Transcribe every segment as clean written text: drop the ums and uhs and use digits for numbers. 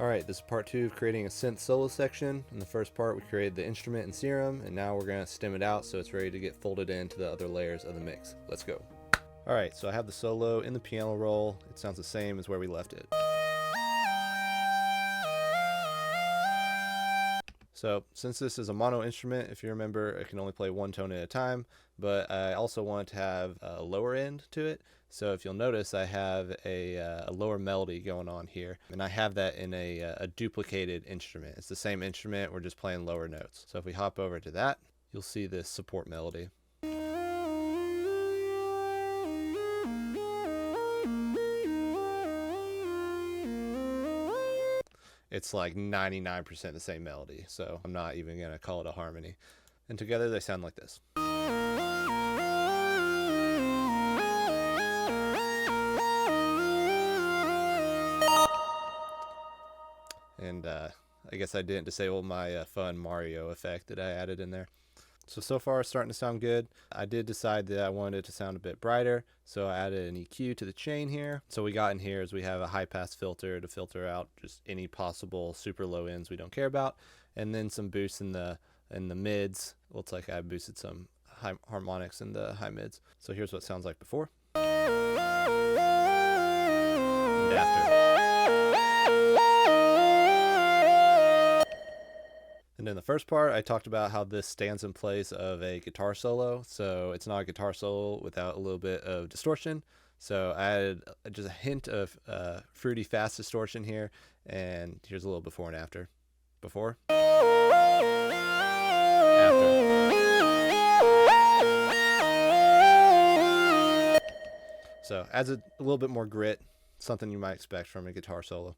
Alright, this is part 2 of creating a synth solo section. In the first part we created the instrument and serum, and now we're going to stem it out so it's ready to get folded into the other layers of the mix. Let's go. Alright, so I have the solo in the piano roll. It sounds the same as where we left it. So since this is a mono instrument, if you remember, it can only play one tone at a time, but I also want to have a lower end to it. So if you'll notice, I have a lower melody going on here, and I have that in a duplicated instrument. It's the same instrument, we're just playing lower notes. So if we hop over to that, you'll see this support melody. It's like 99% the same melody, so I'm not even going to call it a harmony. And together they sound like this. And I guess I didn't disable my fun Mario effect that I added in there. So far it's starting to sound good. I did decide that I wanted it to sound a bit brighter, so I added an EQ to the chain here. So we got in here is we have a high pass filter to filter out just any possible super low ends we don't care about, and then some boosts in the mids. Looks like I boosted some high harmonics in the high mids. So here's what it sounds like before and after. And in the first part, I talked about how this stands in place of a guitar solo. So it's not a guitar solo without a little bit of distortion. So I added just a hint of fruity fast distortion here. And here's a little before and after. Before. After. So adds a little bit more grit, something you might expect from a guitar solo.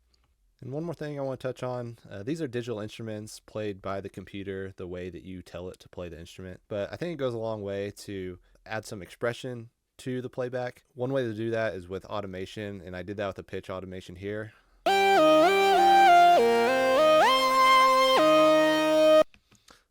And one more thing I want to touch on, these are digital instruments played by the computer the way that you tell it to play the instrument. But I think it goes a long way to add some expression to the playback. One way to do that is with automation, and I did that with the pitch automation here.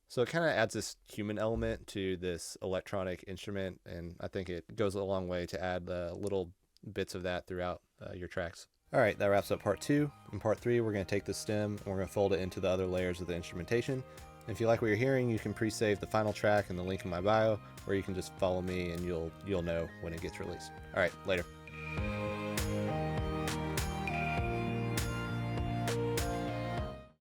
So it kind of adds this human element to this electronic instrument, and I think it goes a long way to add little bits of that throughout your tracks. Alright, that wraps up part 2. In part 3, we're going to take the stem and we're going to fold it into the other layers of the instrumentation. And if you like what you're hearing, you can pre-save the final track in the link in my bio, or you can just follow me and you'll know when it gets released. Alright, later.